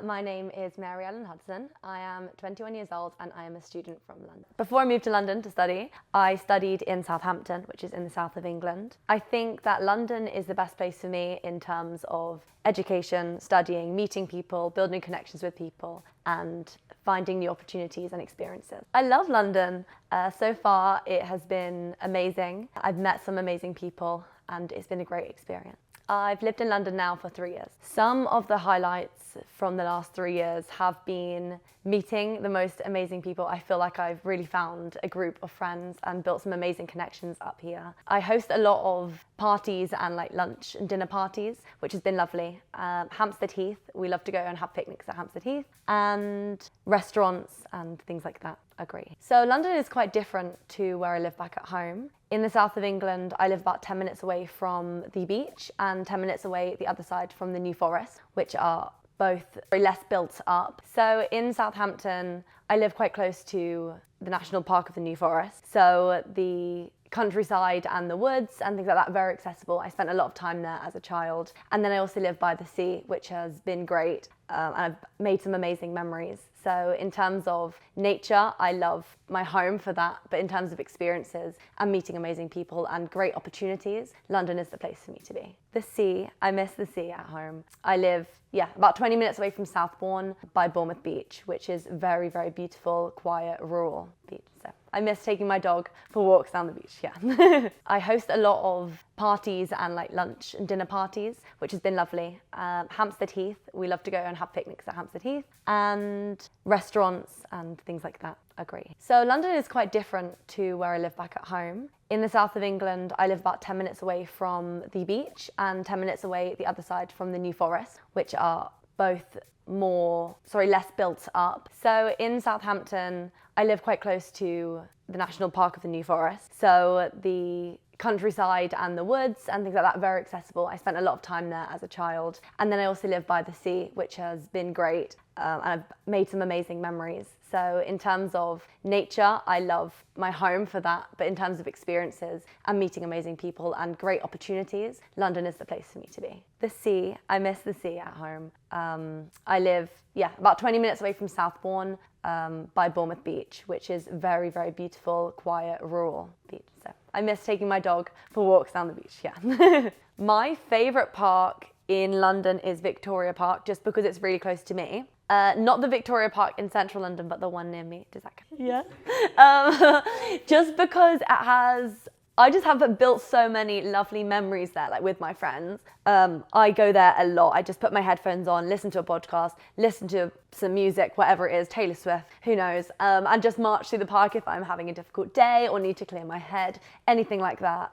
My name is Mary Ellen Hudson. I am 21 years old and I am a student from London. Before I moved to London to study, I studied in Southampton, which is in the south of England. I think that London is the best place for me in terms of education, studying, meeting people, building connections with people, and finding new opportunities and experiences. I love London. So far, it has been amazing. I've met some amazing people and it's been a great experience. I've lived in London now for 3 years. Some of the highlights from the last 3 years have been meeting the most amazing people. I feel like I've really found a group of friends and built some amazing connections up here. I host a lot of parties and like lunch and dinner parties, which has been lovely. Hampstead Heath, we love to go and have picnics at Hampstead Heath, and restaurants and things like that are great. So London is quite different to where I live back at home. In the south of England, I live about 10 minutes away from the beach and 10 minutes away the other side from the New Forest, which are both very less built up. So in Southampton, I live quite close to the National Park of the New Forest. So the countryside and the woods and things like that are very accessible. I spent a lot of time there as a child. And then I also live by the sea, which has been great. And I've made some amazing memories. So in terms of nature, I love my home for that. But in terms of experiences and meeting amazing people and great opportunities, London is the place for me to be. The sea, I miss the sea at home. I live, about 20 minutes away from Southampton-born by Bournemouth Beach, which is very, very beautiful, quiet, rural beach. So I miss taking my dog for walks down the beach, I host a lot of parties and like lunch and dinner parties, which has been lovely. Hampstead Heath, we love to go and have picnics at Hampstead Heath, and restaurants and things like that are great. So London is quite different to where I live back at home. In the south of England, I live about 10 minutes away from the beach and 10 minutes away the other side from the New Forest, which are both less built up. So in Southampton, I live quite close to the National Park of the New Forest. So the countryside and the woods and things like that are very accessible. I spent a lot of time there as a child. And then I also live by the sea, which has been great. And I've made some amazing memories. So in terms of nature, I love my home for that. But in terms of experiences and meeting amazing people and great opportunities, London is the place for me to be. The sea, I miss the sea at home. I live, about 20 minutes away from Southampton-born by Bournemouth Beach, which is very, very beautiful, quiet, rural beach. So I miss taking my dog for walks down the beach, My favourite park in London is Victoria Park, just because it's really close to me. Not the Victoria Park in central London, but the one near me. Does that count? Yeah. Just because I just have built so many lovely memories there, like with my friends. I go there a lot. I just put my headphones on, listen to a podcast, listen to some music, whatever it is, Taylor Swift, who knows, and just march through the park if I'm having a difficult day or need to clear my head, anything like that.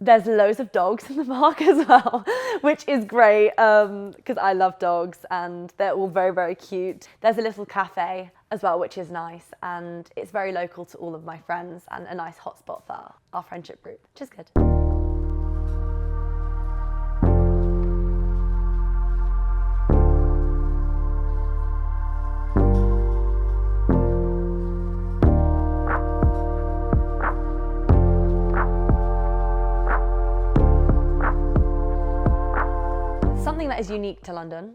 There's loads of dogs in the park as well, which is great because I love dogs and they're all very, very cute. There's a little cafe as well, which is nice, and it's very local to all of my friends and a nice hotspot for our friendship group, which is good. Something that is unique to London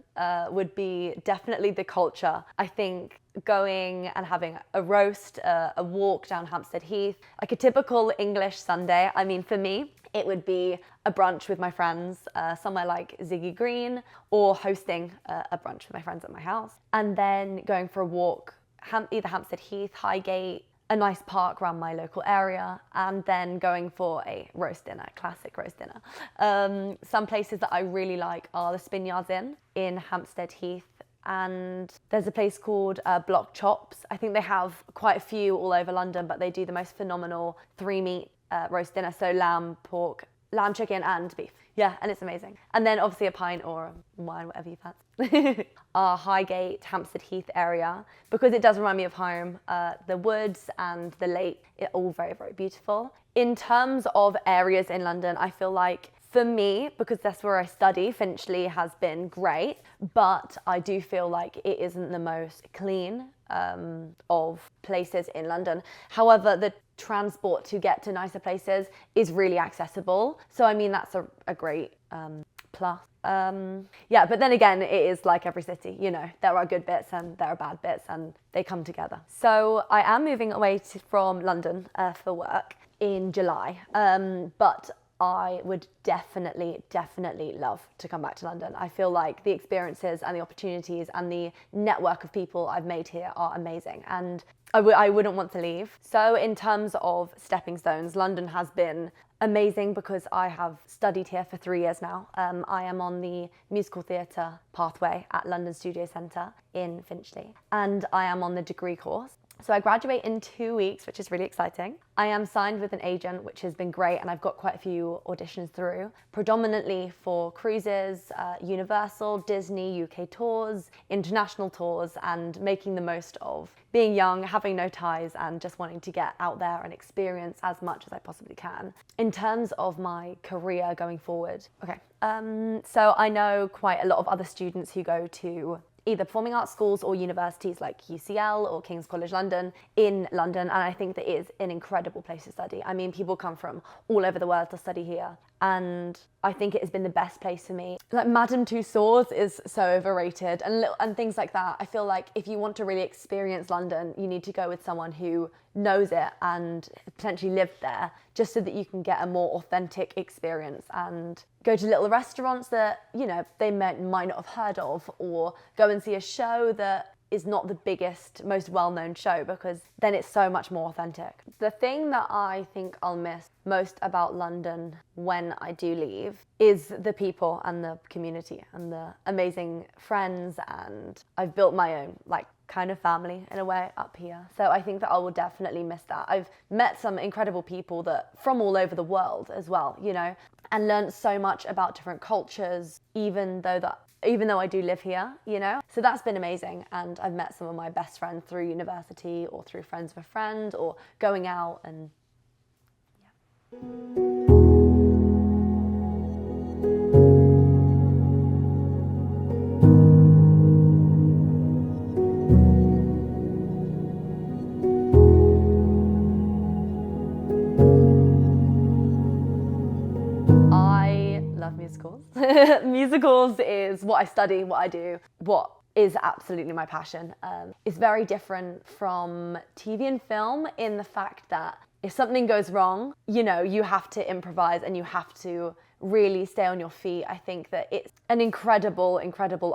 would be definitely the culture. I think going and having a roast, a walk down Hampstead Heath, like a typical English Sunday. I mean, for me, it would be a brunch with my friends, somewhere like Ziggy Green, or hosting a brunch with my friends at my house. And then going for a walk, either Hampstead Heath, Highgate, a nice park around my local area, and then going for a roast dinner, classic roast dinner. Some places that I really like are the Spinards Inn in Hampstead Heath, and there's a place called Block Chops. I think they have quite a few all over London, but they do the most phenomenal 3-meat roast dinner, so lamb, pork, lamb, chicken and beef. Yeah, and it's amazing. And then obviously a pint or wine, whatever you fancy. Our Highgate, Hampstead Heath area, because it does remind me of home, the woods and the lake are all very, very beautiful. In terms of areas in London, I feel like for me, because that's where I study, Finchley has been great, but I do feel like it isn't the most clean of places in London. However, the transport to get to nicer places is really accessible. So I mean, that's a great plus. Yeah, but then again, it is like every city, you know, there are good bits and there are bad bits and they come together. So I am moving away from London for work in July, but I would definitely love to come back to London. I feel like the experiences and the opportunities and the network of people I've made here are amazing, and I wouldn't want to leave. So in terms of stepping stones, London has been amazing because I have studied here for 3 years now. I am on the musical theatre pathway at London Studio Centre in Finchley, and I am on the degree course. So I graduate in 2 weeks, which is really exciting. I am signed with an agent, which has been great, and I've got quite a few auditions through, predominantly for cruises, Universal, Disney, UK tours, international tours, and making the most of being young, having no ties, and just wanting to get out there and experience as much as I possibly can. In terms of my career going forward, so I know quite a lot of other students who go to either performing arts schools or universities like UCL or King's College London in London, and I think that it is an incredible place to study. I mean, people come from all over the world to study here, and I think it has been the best place for me. Like Madame Tussauds is so overrated, and things like that. I feel like if you want to really experience London, you need to go with someone who knows it and potentially lived there, just so that you can get a more authentic experience and go to little restaurants that, you know, they might not have heard of, or go and see a show that is not the biggest, most well-known show, because then it's so much more authentic. The thing that I think I'll miss most about London when I do leave is the people and the community and the amazing friends, and I've built my own kind of family in a way up here. So I think that I will definitely miss that. I've met some incredible people that from all over the world as well, you know, and learned so much about different cultures, even though I do live here, you know. So that's been amazing, and I've met some of my best friends through university or through friends of a friend or going out, and yeah. Musicals. Musicals is what I study, what I do, what is absolutely my passion. It's very different from TV and film in the fact that if something goes wrong, you know, you have to improvise and you have to really stay on your feet. I think that it's an incredible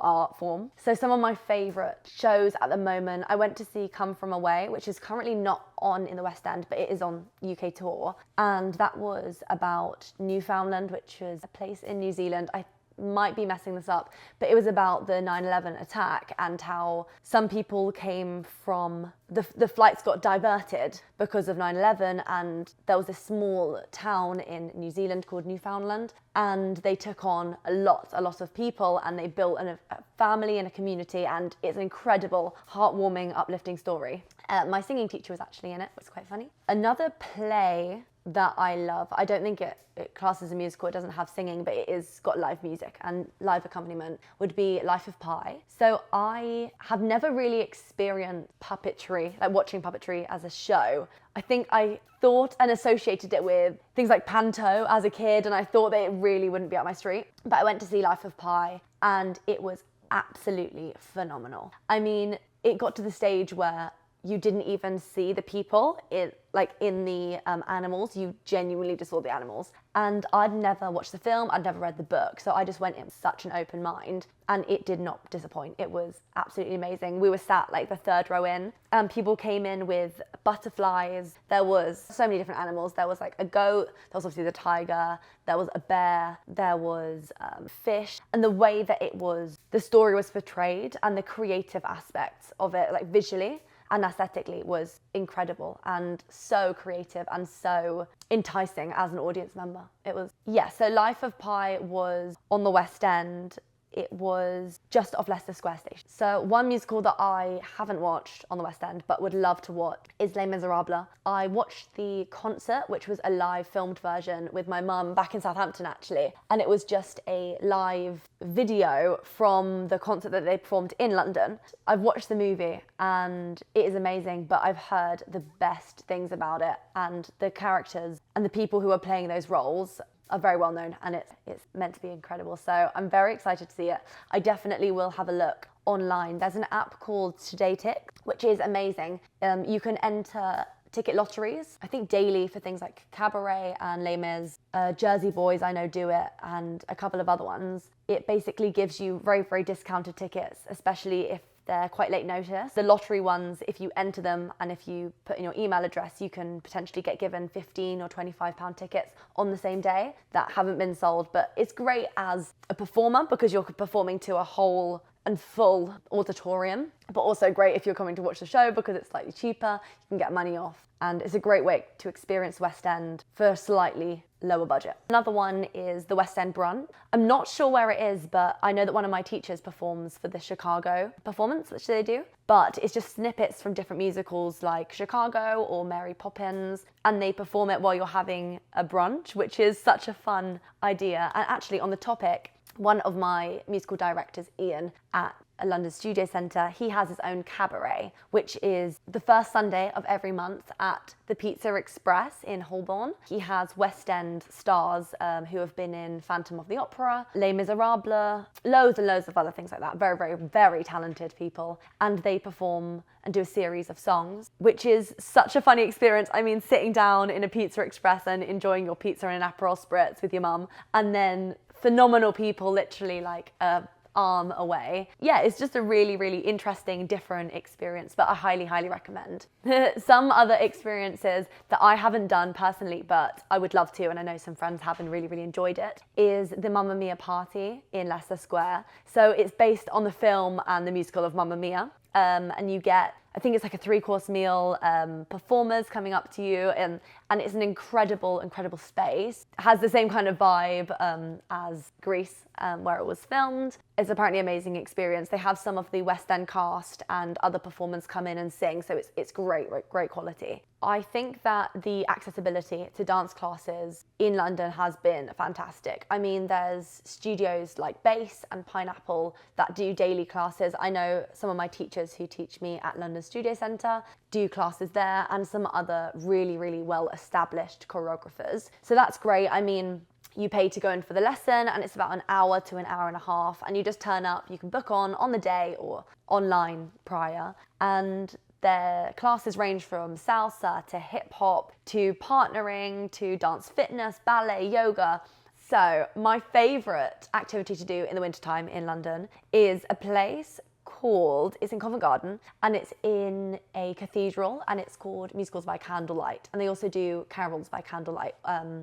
art form. So some of my favourite shows at the moment, I went to see Come From Away, which is currently not on in the West End, but it is on UK tour. And that was about Newfoundland, which was a place in New Zealand. I might be messing this up, but it was about the 9/11 attack and how some people came from, the flights got diverted because of 9/11, and there was a small town in New Zealand called Newfoundland, and they took on a lot of people, and they built a family and a community, and it's an incredible, heartwarming, uplifting story. My singing teacher was actually in it, which was quite funny. Another play that I love, I don't think it classes as a musical, it doesn't have singing, but it is got live music and live accompaniment, would be Life of Pi. So I have never really experienced puppetry, like watching puppetry as a show. I think I thought and associated it with things like Panto as a kid, and I thought that it really wouldn't be up my street. But I went to see Life of Pi, and it was absolutely phenomenal. I mean, it got to the stage where you didn't even see the people in the animals. You genuinely just saw the animals. And I'd never watched the film, I'd never read the book, so I just went in with such an open mind, and it did not disappoint. It was absolutely amazing. We were sat the third row in, and people came in with butterflies. There was so many different animals. There was a goat, there was obviously the tiger, there was a bear, there was fish, and the way that the story was portrayed and the creative aspects of it, visually and aesthetically, was incredible and so creative and so enticing as an audience member. It was, so Life of Pi was on the West End. It was just off Leicester Square Station. So one musical that I haven't watched on the West End but would love to watch is Les Miserables. I watched the concert, which was a live filmed version with my mum back in Southampton actually, and it was just a live video from the concert that they performed in London. I've watched the movie and it is amazing, but I've heard the best things about it, and the characters and the people who are playing those roles are very well known, and it's meant to be incredible. So I'm very excited to see it. I definitely will have a look online. There's an app called Today Tick, which is amazing. You can enter ticket lotteries, I think daily, for things like Cabaret and Les Mis. Jersey Boys, I know, do it, and a couple of other ones. It basically gives you very, very discounted tickets, especially if they're quite late notice. The lottery ones, if you enter them and if you put in your email address, you can potentially get given £15 or £25 tickets on the same day that haven't been sold. But it's great as a performer because you're performing to a whole and full auditorium, but also great if you're coming to watch the show because it's slightly cheaper, you can get money off. And it's a great way to experience West End for a slightly lower budget. Another one is the West End Brunch. I'm not sure where it is, but I know that one of my teachers performs for the Chicago performance, which they do. But it's just snippets from different musicals like Chicago or Mary Poppins, and they perform it while you're having a brunch, which is such a fun idea. And actually, on the topic, one of my musical directors, Ian, at a London Studio Centre, he has his own cabaret, which is the first Sunday of every month at the Pizza Express in Holborn. He has West End stars who have been in Phantom of the Opera, Les Miserables, loads and loads of other things like that. Very, very, very talented people. And they perform and do a series of songs, which is such a funny experience. I mean, sitting down in a Pizza Express and enjoying your pizza and an Aperol Spritz with your mum, and then phenomenal people literally like arm away. Yeah, it's just a really, really interesting, different experience, but I highly, highly recommend. Some other experiences that I haven't done personally, but I would love to, and I know some friends have and really, really enjoyed it, is the Mamma Mia party in Leicester Square. So it's based on the film and the musical of Mamma Mia, and you get, I think it's like a 3-course meal, performers coming up to you, and it's an incredible, incredible space. It has the same kind of vibe as Greece, where it was filmed. It's apparently an amazing experience. They have some of the West End cast and other performers come in and sing, so it's great, great quality. I think that the accessibility to dance classes in London has been fantastic. I mean, there's studios like Base and Pineapple that do daily classes. I know some of my teachers who teach me at London Studio Centre do classes there, and some other really, really well-established choreographers. So that's great. I mean, you pay to go in for the lesson, and it's about an hour to an hour and a half, and you just turn up. You can book on the day or online prior, and their classes range from salsa to hip hop to partnering to dance fitness, ballet, yoga. So my favourite activity to do in the wintertime in London is a place called, it's in Covent Garden, and it's in a cathedral, and it's called Musicals by Candlelight. And they also do carols by candlelight,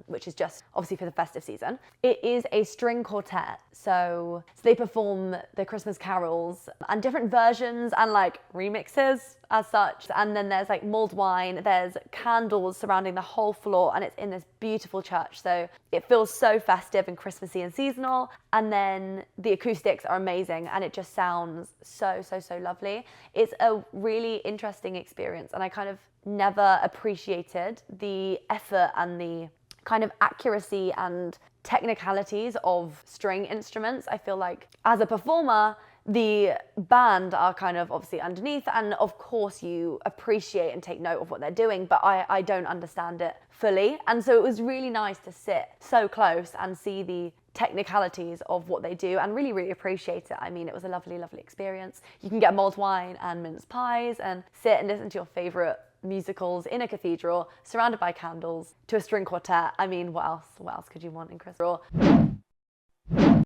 which is just obviously for the festive season. It is a string quartet, so they perform the Christmas carols and different versions and like remixes as such. And then there's like mulled wine, there's candles surrounding the whole floor, and it's in this beautiful church. So it feels so festive and Christmassy and seasonal. And then the acoustics are amazing, and it just sounds so, so, so lovely. It's a really interesting experience, and I kind of never appreciated the effort and the kind of accuracy and technicalities of string instruments. I feel like as a performer, the band are kind of obviously underneath, and of course you appreciate and take note of what they're doing, but I don't understand it fully. And so it was really nice to sit so close and see the technicalities of what they do and really, really appreciate it. I mean, it was a lovely, lovely experience. You can get mulled wine and mince pies and sit and listen to your favourite musicals in a cathedral surrounded by candles to a string quartet. I mean, what else could you want in Christmas?